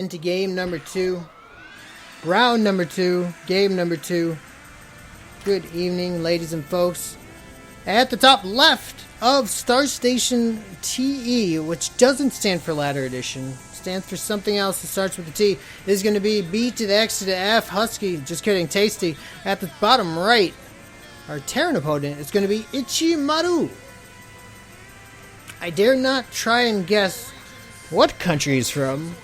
Into game number 2, round number 2, game number 2. Good evening, ladies and folks. At the top left of Star Station TE, which doesn't stand for Ladder Edition, stands for something else that starts with a T, is going to be B to the X to the F, Husky, just kidding, Tasty. At the bottom right, our Terran opponent is going to be Ichimaruu. I dare not try and guess what country he's from,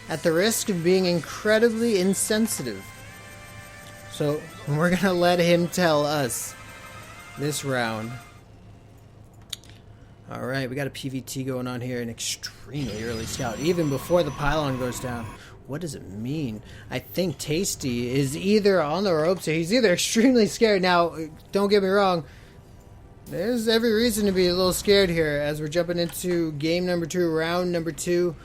at the risk of being incredibly insensitive. So we're going to let him tell us this round. Alright, we got a PVT going on here, an extremely early scout, even before the pylon goes down. What does it mean? I think Tasty is either on the ropes or he's either extremely scared. Now, don't get me wrong, there's every reason to be a little scared here as we're jumping into game number 2, round number 2.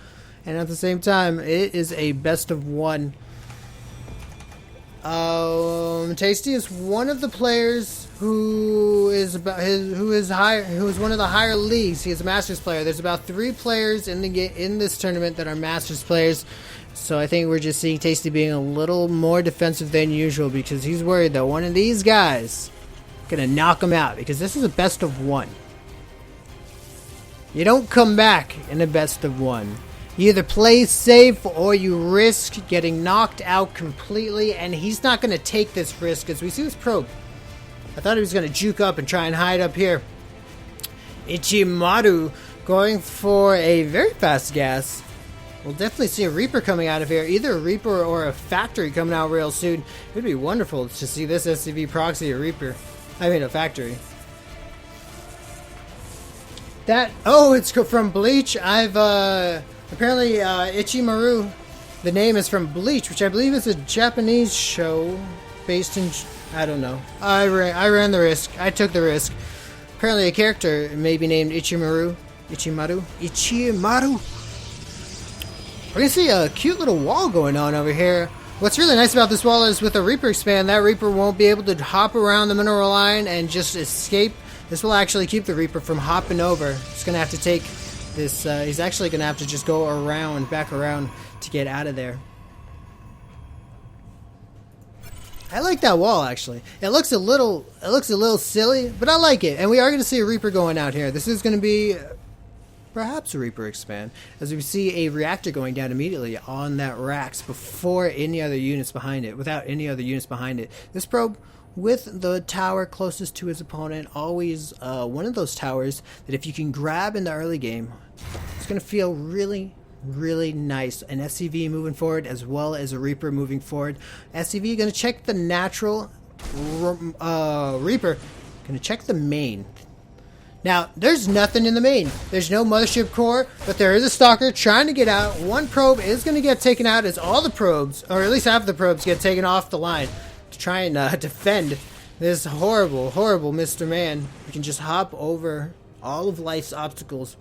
And at the same time, it is a best of 1. Tasty is one of the players who is one of the higher leagues. He is a Masters player. There's about 3 players in this tournament that are Masters players. So I think we're just seeing Tasty being a little more defensive than usual because he's worried that one of these guys gonna knock him out, because this is a best of 1. You don't come back in a best of 1. You either play safe or you risk getting knocked out completely, and he's not going to take this risk as we see this probe. I thought he was going to juke up and try and hide up here. Ichimaruu going for a very fast gas. We'll definitely see a Reaper coming out of here, either a Reaper or a Factory coming out real soon. It would be wonderful to see this SCV proxy a Reaper. I mean a Factory. It's from Bleach. Apparently, Ichimaruu, the name is from Bleach, which I believe is a Japanese show based in... I don't know. I ran the risk. I took the risk. Apparently, a character may be named Ichimaruu. Ichimaruu. We're going to see a cute little wall going on over here. What's really nice about this wall is with a Reaper expand, that Reaper won't be able to hop around the mineral line and just escape. This will actually keep the Reaper from hopping over. He's going to have to take... he's actually going to have to just go back around to get out of there. I like that wall, actually. It looks a little silly, but I like it. And we are going to see a Reaper going out here. This is going to be perhaps a Reaper expand, as we see a reactor going down immediately on that Rax before any other units behind it, without any other units behind it. This probe, with the tower closest to his opponent, always one of those towers that if you can grab in the early game, it's going to feel really, really nice. An SCV moving forward as well as a Reaper moving forward. SCV going to check the natural, Reaper going to check the main. Now, there's nothing in the main. There's no mothership core, but there is a stalker trying to get out. One probe is going to get taken out as all the probes, or at least half of the probes, get taken off the line to try and defend this horrible, horrible Mr. Man who can just hop over all of life's obstacles.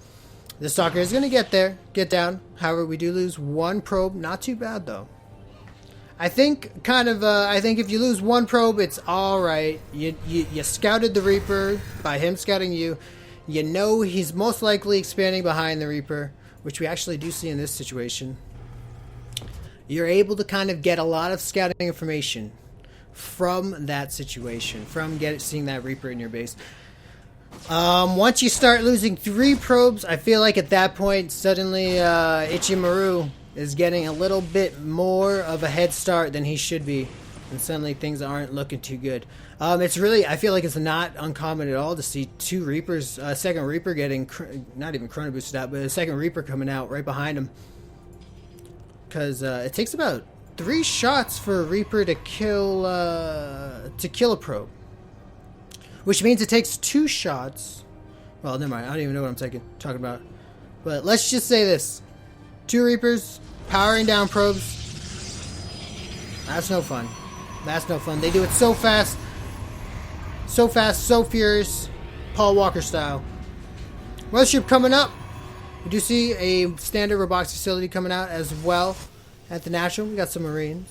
The stalker is going to get down. However, we do lose one probe. Not too bad, though. I think if you lose one probe, it's alright. You scouted the Reaper by him scouting you. You know he's most likely expanding behind the Reaper, which we actually do see in this situation. You're able to kind of get a lot of scouting information from that situation, from seeing that Reaper in your base. Once you start losing 3 probes, I feel like at that point, suddenly Ichimaruu is getting a little bit more of a head start than he should be, and suddenly things aren't looking too good. It's really, I feel like it's not uncommon at all to see 2 Reapers, second Reaper getting, not even chrono boosted out, but a second Reaper coming out right behind him. Because it takes about 3 shots for a Reaper to kill a probe. Which means it takes 2 shots. Well, never mind, I don't even know what I'm talking about. But let's just say this. 2 Reapers powering down probes. That's no fun. That's no fun. They do it so fast. So fast, so furious. Paul Walker style. Mothership coming up. We do see a standard robotics facility coming out as well. At the National, we got some Marines.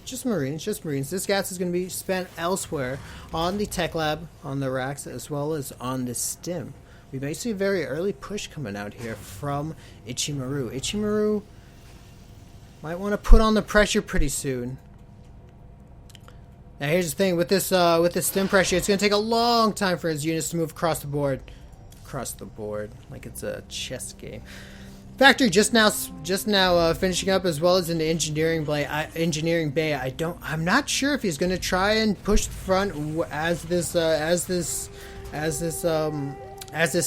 Just Marines. This gas is going to be spent elsewhere on the tech lab, on the racks, as well as on the stim. We may see a very early push coming out here from Ichimaruu. Ichimaruu Might want to put on the pressure pretty soon. Now here's the thing, with this stim pressure, it's going to take a long time for his units to move across the board. Across the board, like it's a chess game. Factory just now finishing up, as well as in the engineering bay. I'm not sure if he's going to try and push the front as this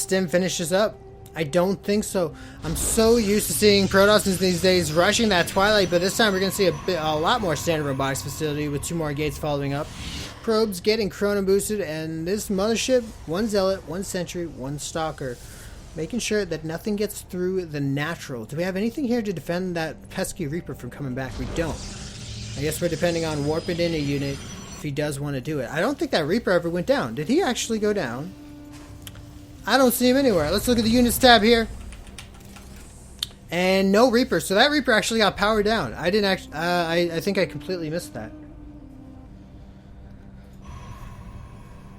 stim finishes up. I don't think so. I'm so used to seeing Protoss these days rushing that Twilight, but this time we're going to see a lot more standard robotics facility with 2 more gates following up. Probes getting chrono boosted, and this mothership, 1 Zealot, 1 Sentry, 1 Stalker. Making sure that nothing gets through the natural. Do we have anything here to defend that pesky Reaper from coming back? We don't. I guess we're depending on warping in a unit if he does want to do it. I don't think that Reaper ever went down. Did he actually go down? I don't see him anywhere. Let's look at the units tab here. And no Reaper. So that Reaper actually got powered down. I didn't actually. I think I completely missed that.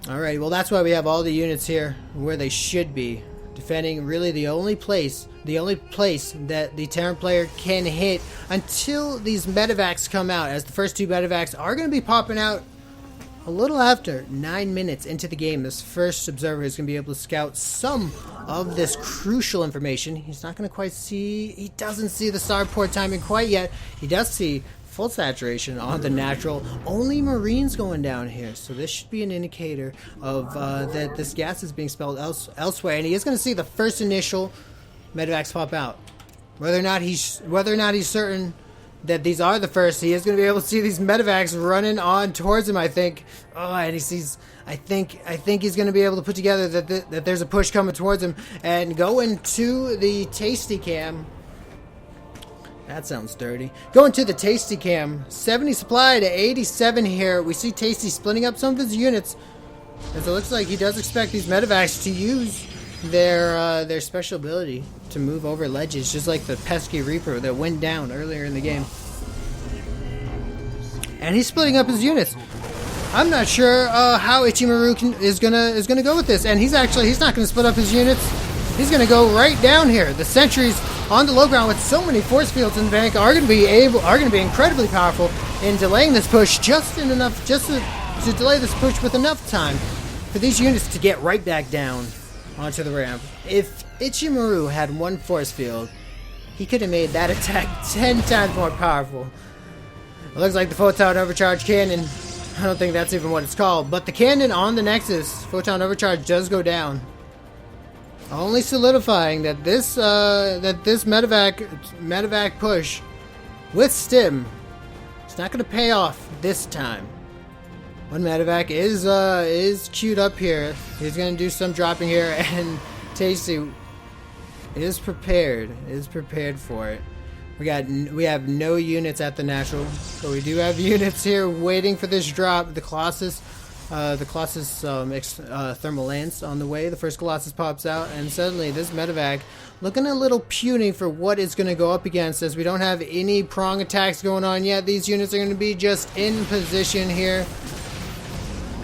Alright, well that's why we have all the units here where they should be. Defending really the only place that the Terran player can hit until these medevacs come out, as the first 2 medevacs are going to be popping out a little after 9 minutes into the game. This first observer is going to be able to scout some of this crucial information. He's not going to quite see, he doesn't see the starport timing quite yet. He does see full saturation on the natural. Only Marines going down here, so this should be an indicator of that this gas is being spelled elsewhere, and he is going to see the first initial medevacs pop out. Whether or not he's certain that these are the first, he is going to be able to see these medevacs running on towards him, I think. Oh, and he sees, I think he's going to be able to put together that there's a push coming towards him, and go into the tasty cam. That sounds dirty. Going to the Tasty Cam. 70 supply to 87 here. We see Tasty splitting up some of his units, as it looks like he does expect these medevacs to use their special ability to move over ledges, just like the pesky Reaper that went down earlier in the game. And he's splitting up his units. I'm not sure how Ichimaruu is gonna go with this, and he's not gonna split up his units. He's gonna go right down here. The sentries on the low ground with so many force fields in the bank are gonna be incredibly powerful in delaying this push just to delay this push with enough time for these units to get right back down onto the ramp. If Ichimaruu had 1 force field, he could have made that attack 10 times more powerful. It looks like the Photon Overcharge Cannon, I don't think that's even what it's called, but the cannon on the Nexus, Photon Overcharge, does go down. Only solidifying that this medevac push with stim, it's not going to pay off this time. 1 medevac is queued up here. He's going to do some dropping here, and Tasty is prepared for it. We have no units at the natural, but we do have units here waiting for this drop. The Colossus thermal lance on the way. The first Colossus pops out, and suddenly this medevac looking a little puny for what it's going to go up against, as we don't have any prong attacks going on yet. These units are going to be just in position here,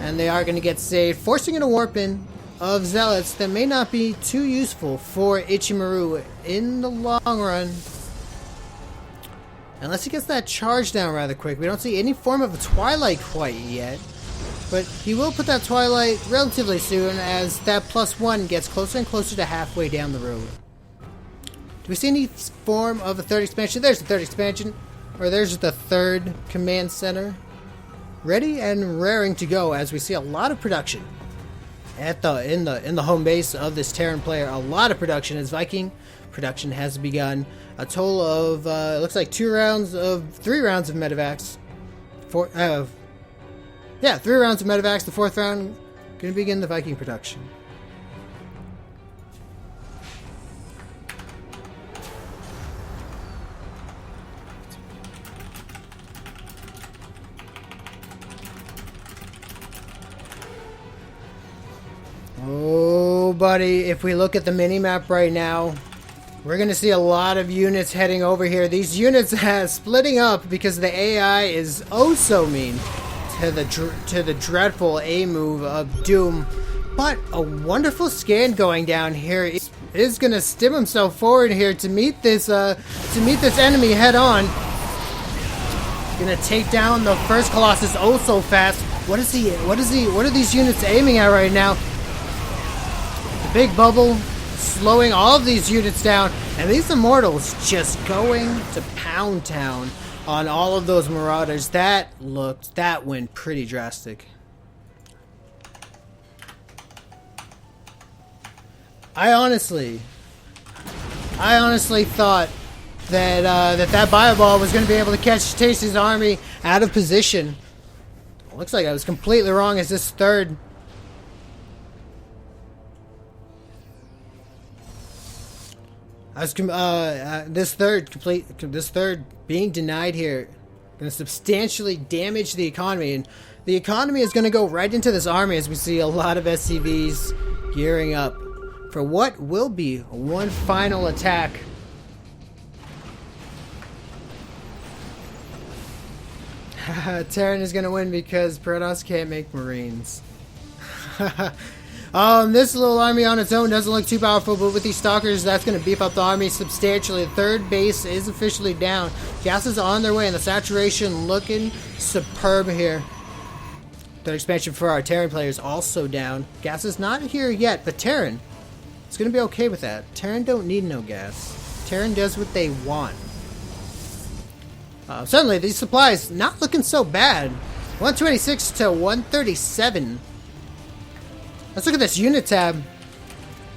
and they are going to get saved, forcing in a warp in of Zealots that may not be too useful for Ichimaruu in the long run. Unless he gets that charge down rather quick. We don't see any form of a Twilight quite yet. But he will put that Twilight relatively soon, as that +1 gets closer and closer to halfway down the road. Do we see any form of a 3rd expansion? There's the 3rd expansion. Or there's the 3rd command center. Ready and raring to go, as we see a lot of production in the home base of this Terran player. A lot of production as Viking production has begun. A total of it looks like 3 rounds of medevacs. 3 rounds of medevacs. The 4th round going to begin the Viking production. Oh, buddy, if we look at the mini-map right now, we're going to see a lot of units heading over here. These units are splitting up because the AI is oh so mean to the dreadful A move of Doom. But a wonderful scan going down here is going to stim himself forward here to meet this enemy head on. Gonna take down the first Colossus oh so fast. What are these units aiming at right now? The big bubble slowing all of these units down, and these Immortals just going to pound town on all of those Marauders. That went pretty drastic. I honestly thought that that Bioball was going to be able to catch Tasty's army out of position. Looks like I was completely wrong as this third this third being denied here going to substantially damage the economy, and the economy is going to go right into this army as we see a lot of SCVs gearing up for what will be one final attack. Terran is going to win because Protoss can't make Marines. This little army on its own doesn't look too powerful, but with these Stalkers, that's going to beef up the army substantially. The third base is officially down. Gases are on their way, and the saturation looking superb here. Third expansion for our Terran players also down. Gas is not here yet, but Terran is going to be okay with that. Terran don't need no gas. Terran does what they want. Suddenly, these supplies not looking so bad. 126 to 137. Let's look at this unit tab.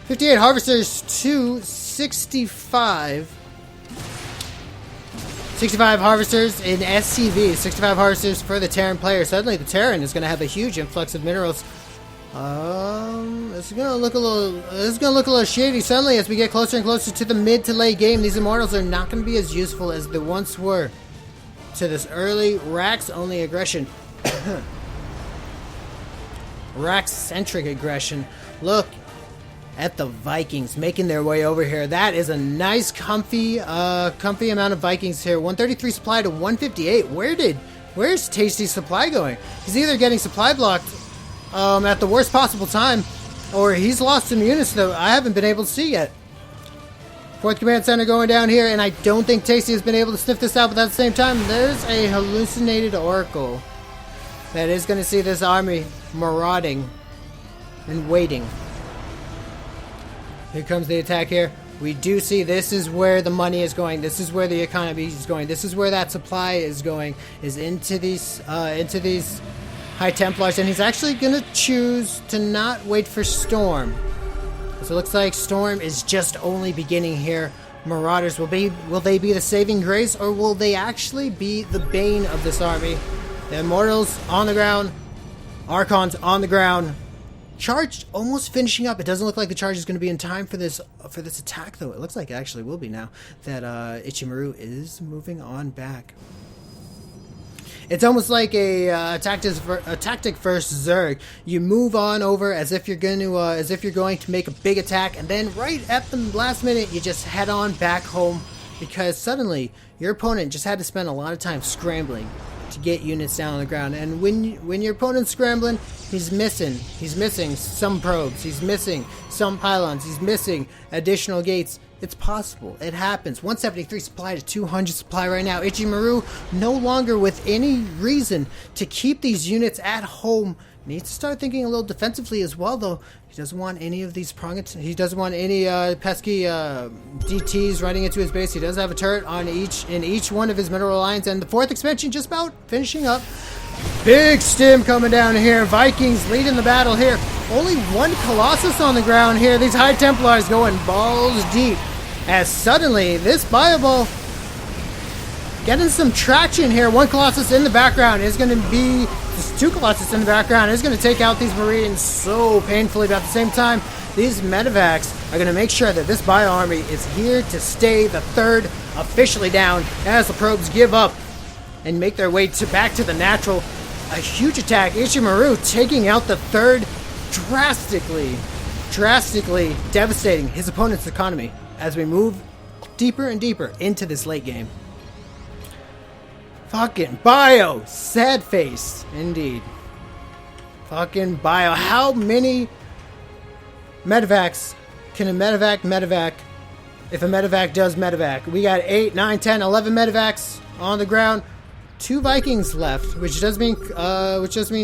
58 harvesters to 65. 65 harvesters in SCV. 65 harvesters for the Terran player. Suddenly, the Terran is going to have a huge influx of minerals. It's gonna look a little shady suddenly as we get closer and closer to the mid to late game. These Immortals are not going to be as useful as they once were to this early Rax-only aggression. Rax-centric aggression. Look at the Vikings making their way over here. That is a nice, comfy amount of Vikings here. 133 supply to 158. Where's Tasty's supply going? He's either getting supply blocked at the worst possible time, or he's lost some units that I haven't been able to see yet. 4th Command Center going down here, and I don't think Tasty has been able to sniff this out, but at the same time, there's a hallucinated Oracle that is going to see this army marauding and waiting. Here comes the attack here. We do see this is where the money is going. This is where the economy is going. This is where that supply is going, is into these High Templars, and he's actually going to choose to not wait for Storm. So it looks like Storm is just only beginning here. Marauders, will they be the saving grace, or will they actually be the bane of this army? The Immortals on the ground. Archons on the ground. Charge almost finishing up. It doesn't look like the charge is going to be in time for this attack, though. It looks like it actually will be now that Ichimaruu is moving on back. It's almost like a tactic first Zerg. You move on over as if you're going to make a big attack, and then right at the last minute, you just head on back home because suddenly your opponent just had to spend a lot of time scrambling to get units down on the ground. And when your opponent's scrambling, he's missing some probes, he's missing some pylons, he's missing additional gates. It's possible. It happens. 173 supply to 200 supply right now. Ichimaruu, no longer with any reason to keep these units at home. Needs to start thinking a little defensively as well, though. He doesn't want any of these he doesn't want any pesky DTs running into his base. He does have a turret on in each one of his mineral lines, and the 4th expansion just about finishing up. Big stim coming down here. Vikings leading the battle here. Only one Colossus on the ground here. These High Templars going balls deep. As suddenly, this Bioball getting some traction here. One Colossus in the background is going to be... There's 2 Colossus in the background. Is going to take out these Marines so painfully, but at the same time, these Medivacs are going to make sure that this Bio Army is here to stay. The 3rd officially down as the probes give up and make their way back to the natural. A huge attack. Ichimaruu taking out the 3rd, drastically devastating his opponent's economy as we move deeper and deeper into this late game. Fucking Bio! Sad face, indeed. Fucking Bio. How many Medivacs can a Medivac if a Medivac does Medivac? We got 8, 9, 10, 11 Medivacs on the ground. 2 Vikings left, which does mean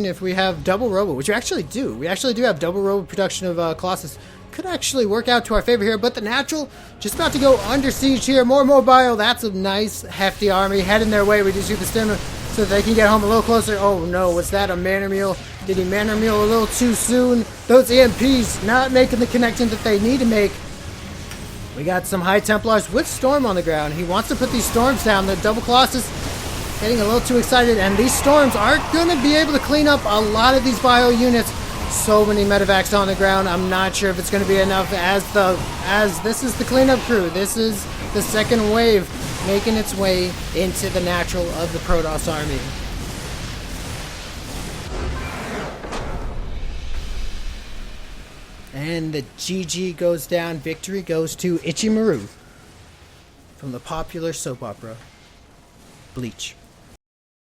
if we have double robo, which we actually do have double robo production of Colossus, could actually work out to our favor here. But the natural just about to go under siege here. More mobile. That's a nice hefty army heading their way. We just do the stamina so that they can get home a little closer. Oh no, was that a Manor Mule? Did he Manor Mule a little too soon? Those EMPs not making the connection that they need to make. We got some High Templars with Storm on the ground. He wants to put these Storms down. The double Colossus getting a little too excited, and these Storms aren't going to be able to clean up a lot of these bio units. So many medevacs on the ground. I'm not sure if it's going to be enough as this is the cleanup crew. This is the second wave making its way into the natural of the Protoss army. And the GG goes down. Victory goes to Ichimaruu from the popular soap opera Bleach.